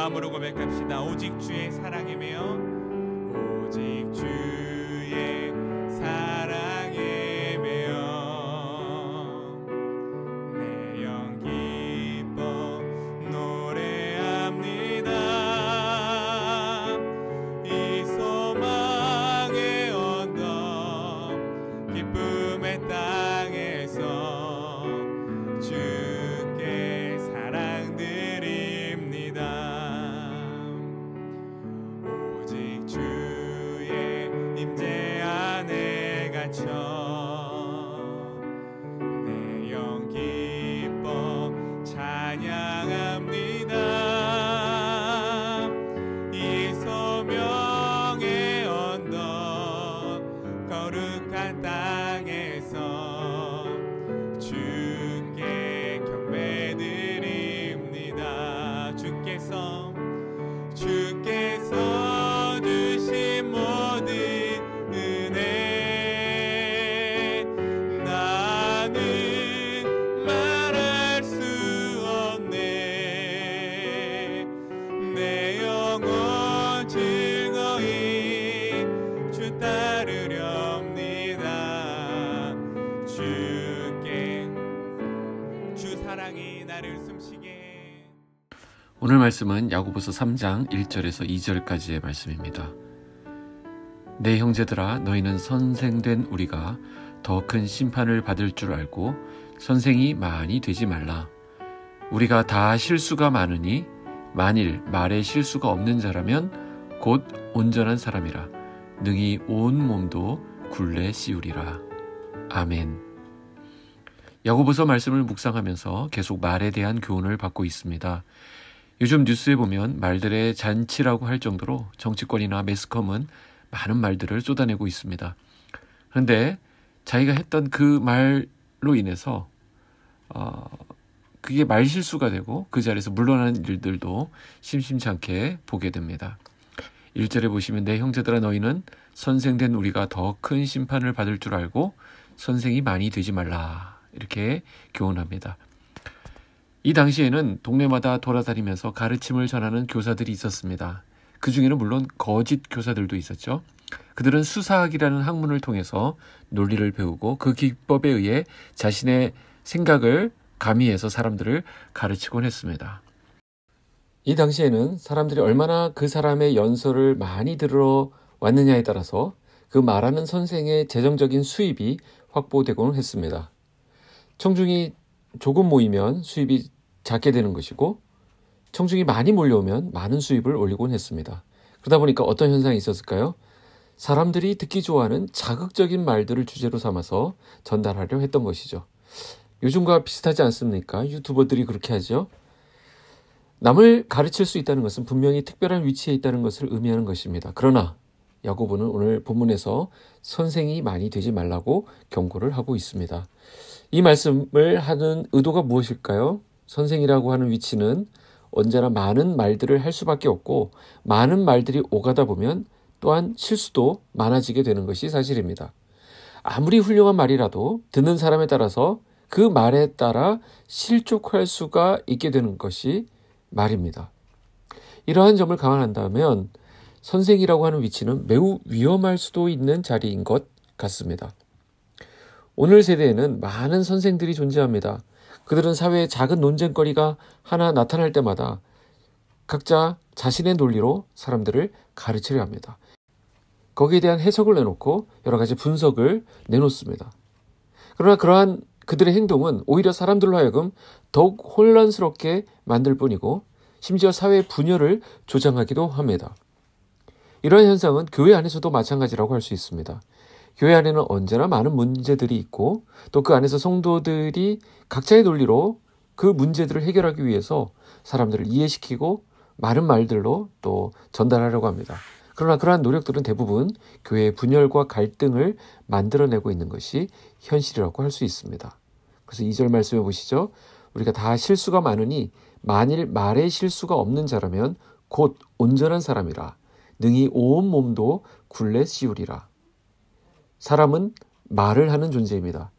마음으로 고백합시다. 오직 주의 사랑에 매여, 오직 주의 사랑에 매여 내 영 기뻐 노래합니다. 이 소망의 언덕 기쁨의 땅에서 주께 사랑 드립니다. 오직 주의 임재 안에 갇혀 내 영 기뻐 찬양합니다. 이 소명의 언덕 거룩한 땅에서 주께 경배드립니다. 주께서 주신 모든 은혜 나는 말할 수 없네. 내 영혼 즐거이 주 따르렵니다. 주께 주 사랑이 나를 숨쉬게. 오늘 말씀은 야고보서 3장 1절에서 2절까지의 말씀입니다. 내 형제들아, 너희는 선생된 우리가 더 큰 심판을 받을 줄 알고 선생이 많이 되지 말라. 우리가 다 실수가 많으니 만일 말에 실수가 없는 자라면 곧 온전한 사람이라 능히 온 몸도 굴레 씌우리라. 아멘. 야고보서 말씀을 묵상하면서 계속 말에 대한 교훈을 받고 있습니다. 요즘 뉴스에 보면 말들의 잔치라고 할 정도로 정치권이나 매스컴은 많은 말들을 쏟아내고 있습니다. 그런데 자기가 했던 그 말로 인해서 그게 말 실수가 되고 그 자리에서 물러나는 일들도 심심치 않게 보게 됩니다. 1절에 보시면 내 형제들아, 너희는 선생된 우리가 더 큰 심판을 받을 줄 알고 선생이 많이 되지 말라, 이렇게 교훈합니다. 이 당시에는 동네마다 돌아다니면서 가르침을 전하는 교사들이 있었습니다. 그 중에는 물론 거짓 교사들도 있었죠. 그들은 수사학이라는 학문을 통해서 논리를 배우고 그 기법에 의해 자신의 생각을 가미해서 사람들을 가르치곤 했습니다. 이 당시에는 사람들이 얼마나 그 사람의 연설을 많이 들어 왔느냐에 따라서 그 말하는 선생의 재정적인 수입이 확보되곤 했습니다. 청중이 조금 모이면 수입이 작게 되는 것이고 청중이 많이 몰려오면 많은 수입을 올리곤 했습니다. 그러다 보니까 어떤 현상이 있었을까요? 사람들이 듣기 좋아하는 자극적인 말들을 주제로 삼아서 전달하려 했던 것이죠. 요즘과 비슷하지 않습니까? 유튜버들이 그렇게 하죠. 남을 가르칠 수 있다는 것은 분명히 특별한 위치에 있다는 것을 의미하는 것입니다. 그러나 야고보는 오늘 본문에서 선생이 많이 되지 말라고 경고를 하고 있습니다. 이 말씀을 하는 의도가 무엇일까요? 선생이라고 하는 위치는 언제나 많은 말들을 할 수밖에 없고 많은 말들이 오가다 보면 또한 실수도 많아지게 되는 것이 사실입니다. 아무리 훌륭한 말이라도 듣는 사람에 따라서 그 말에 따라 실족할 수가 있게 되는 것이 말입니다. 이러한 점을 감안한다면 선생이라고 하는 위치는 매우 위험할 수도 있는 자리인 것 같습니다. 오늘 세대에는 많은 선생들이 존재합니다. 그들은 사회에 작은 논쟁거리가 하나 나타날 때마다 각자 자신의 논리로 사람들을 가르치려 합니다. 거기에 대한 해석을 내놓고 여러 가지 분석을 내놓습니다. 그러나 그러한 그들의 행동은 오히려 사람들로 하여금 더욱 혼란스럽게 만들 뿐이고 심지어 사회의 분열을 조장하기도 합니다. 이러한 현상은 교회 안에서도 마찬가지라고 할 수 있습니다. 교회 안에는 언제나 많은 문제들이 있고 또 그 안에서 성도들이 각자의 논리로 그 문제들을 해결하기 위해서 사람들을 이해시키고 많은 말들로 또 전달하려고 합니다. 그러나 그러한 노력들은 대부분 교회의 분열과 갈등을 만들어내고 있는 것이 현실이라고 할 수 있습니다. 그래서 2절 말씀해 보시죠. 우리가 다 실수가 많으니 만일 말에 실수가 없는 자라면 곧 온전한 사람이라 능히 온 몸도 굴레 씌우리라. 사람은 말을 하는 존재입니다.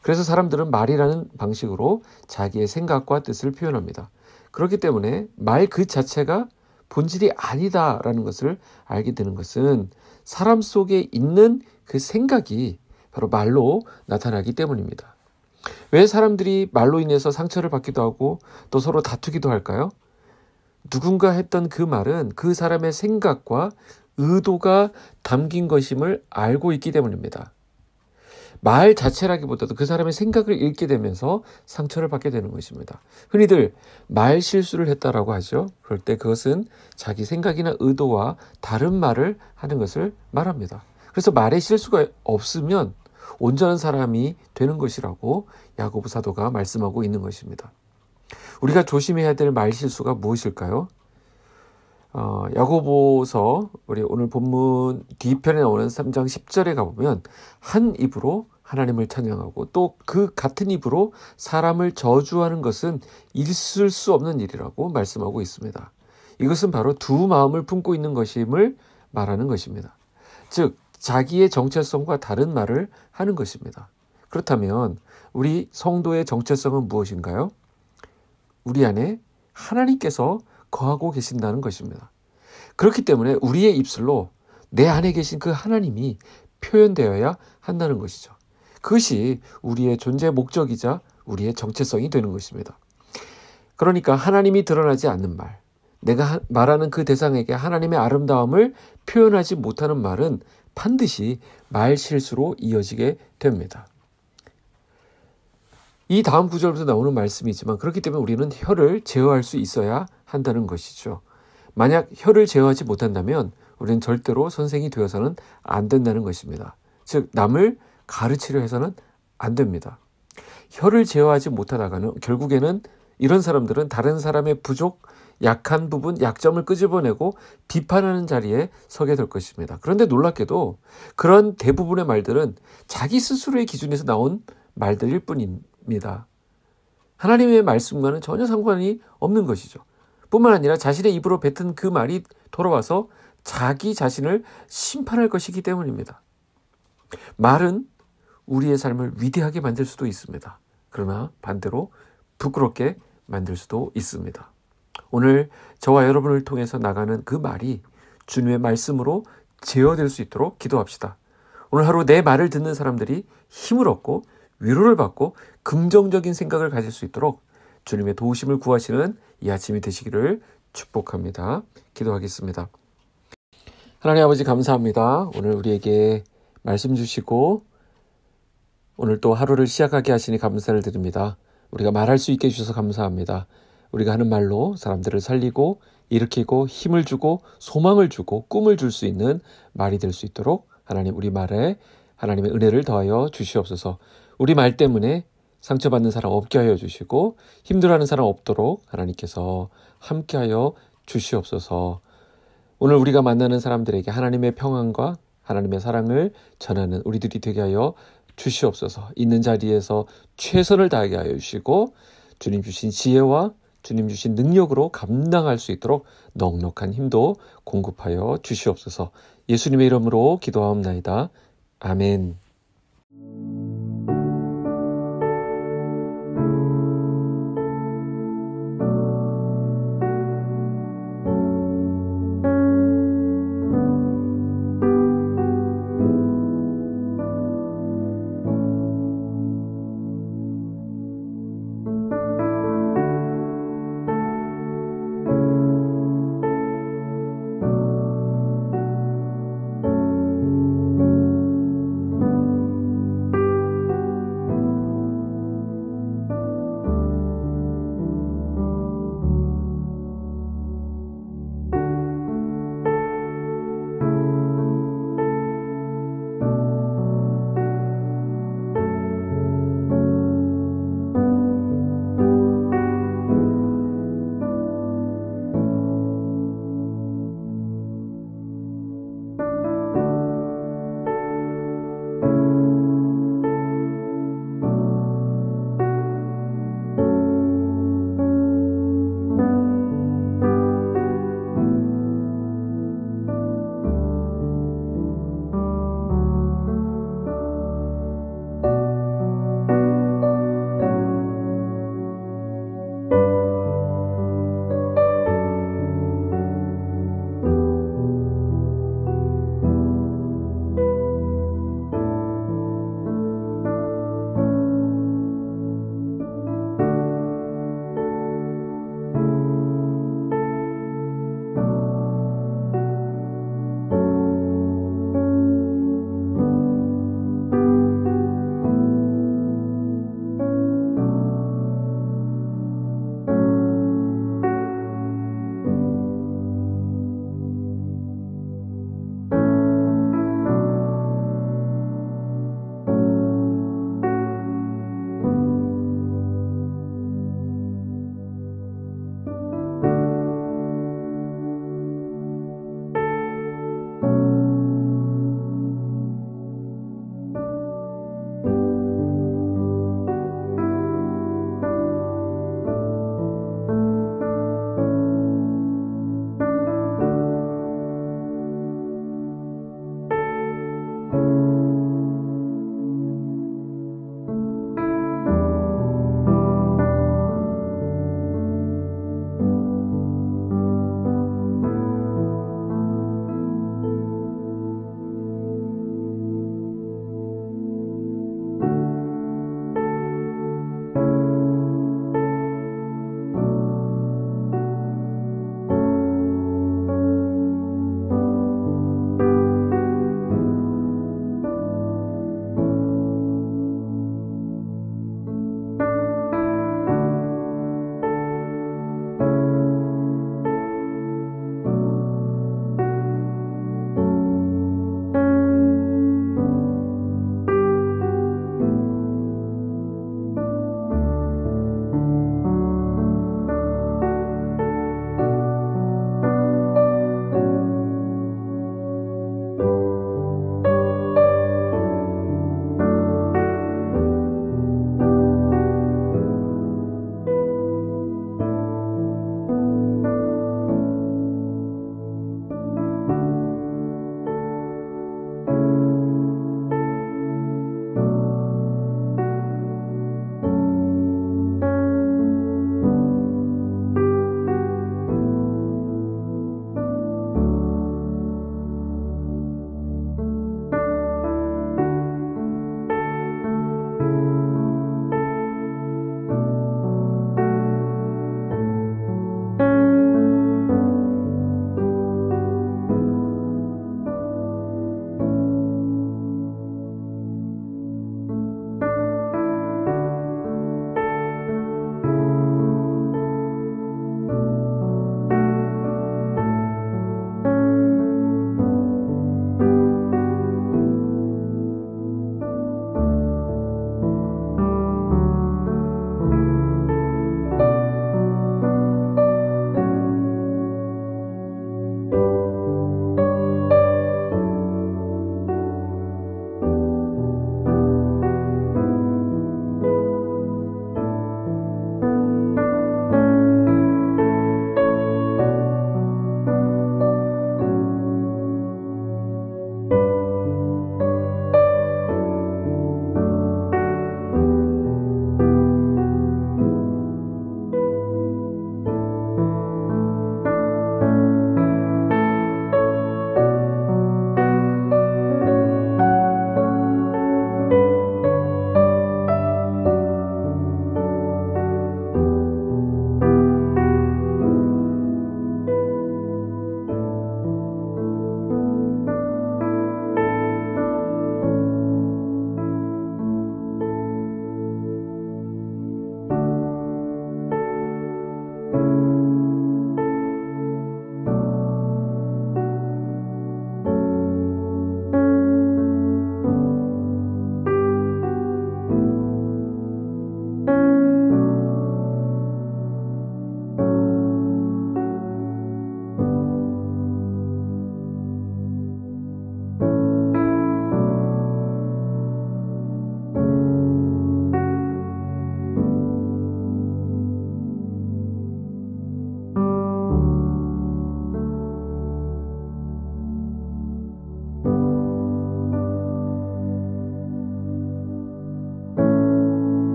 그래서 사람들은 말이라는 방식으로 자기의 생각과 뜻을 표현합니다. 그렇기 때문에 말 그 자체가 본질이 아니다라는 것을 알게 되는 것은 사람 속에 있는 그 생각이 바로 말로 나타나기 때문입니다. 왜 사람들이 말로 인해서 상처를 받기도 하고 또 서로 다투기도 할까요? 누군가 했던 그 말은 그 사람의 생각과 의도가 담긴 것임을 알고 있기 때문입니다. 말 자체라기보다도 그 사람의 생각을 읽게 되면서 상처를 받게 되는 것입니다. 흔히들 말 실수를 했다라고 하죠. 그럴 때 그것은 자기 생각이나 의도와 다른 말을 하는 것을 말합니다. 그래서 말에 실수가 없으면 온전한 사람이 되는 것이라고 야고보 사도가 말씀하고 있는 것입니다. 우리가 조심해야 될 말 실수가 무엇일까요? 야고보서 우리 오늘 본문 뒤편에 나오는 3장 10절에 가보면 한 입으로 하나님을 찬양하고 또 그 같은 입으로 사람을 저주하는 것은 있을 수 없는 일이라고 말씀하고 있습니다. 이것은 바로 두 마음을 품고 있는 것임을 말하는 것입니다. 즉 자기의 정체성과 다른 말을 하는 것입니다. 그렇다면 우리 성도의 정체성은 무엇인가요? 우리 안에 하나님께서 거하고 계신다는 것입니다. 그렇기 때문에 우리의 입술로 내 안에 계신 그 하나님이 표현되어야 한다는 것이죠. 그것이 우리의 존재 목적이자 우리의 정체성이 되는 것입니다. 그러니까 하나님이 드러나지 않는 말, 내가 말하는 그 대상에게 하나님의 아름다움을 표현하지 못하는 말은 반드시 말 실수로 이어지게 됩니다. 이 다음 구절부터 나오는 말씀이지만 그렇기 때문에 우리는 혀를 제어할 수 있어야 한다는 것이죠. 만약 혀를 제어하지 못한다면 우리는 절대로 선생이 되어서는 안 된다는 것입니다. 즉 남을 가르치려 해서는 안 됩니다. 혀를 제어하지 못하다가는 결국에는 이런 사람들은 다른 사람의 부족, 약한 부분, 약점을 끄집어내고 비판하는 자리에 서게 될 것입니다. 그런데 놀랍게도 그런 대부분의 말들은 자기 스스로의 기준에서 나온 말들일 뿐입니다. 하나님의 말씀과는 전혀 상관이 없는 것이죠. 뿐만 아니라 자신의 입으로 뱉은 그 말이 돌아와서 자기 자신을 심판할 것이기 때문입니다. 말은 우리의 삶을 위대하게 만들 수도 있습니다. 그러나 반대로 부끄럽게 만들 수도 있습니다. 오늘 저와 여러분을 통해서 나가는 그 말이 주님의 말씀으로 제어될 수 있도록 기도합시다. 오늘 하루 내 말을 듣는 사람들이 힘을 얻고 위로를 받고 긍정적인 생각을 가질 수 있도록 주님의 도우심을 구하시는 이 아침이 되시기를 축복합니다. 기도하겠습니다. 하나님 아버지 감사합니다. 오늘 우리에게 말씀 주시고 오늘 또 하루를 시작하게 하시니 감사를 드립니다. 우리가 말할 수 있게 해주셔서 감사합니다. 우리가 하는 말로 사람들을 살리고 일으키고 힘을 주고 소망을 주고 꿈을 줄 수 있는 말이 될 수 있도록 하나님 우리 말에 하나님의 은혜를 더하여 주시옵소서. 우리 말 때문에 상처받는 사람 없게 하여 주시고 힘들어하는 사람 없도록 하나님께서 함께하여 주시옵소서. 오늘 우리가 만나는 사람들에게 하나님의 평안과 하나님의 사랑을 전하는 우리들이 되게 하여 주시옵소서. 있는 자리에서 최선을 다하게 하여 주시고 주님 주신 지혜와 주님 주신 능력으로 감당할 수 있도록 넉넉한 힘도 공급하여 주시옵소서. 예수님의 이름으로 기도하옵나이다. 아멘.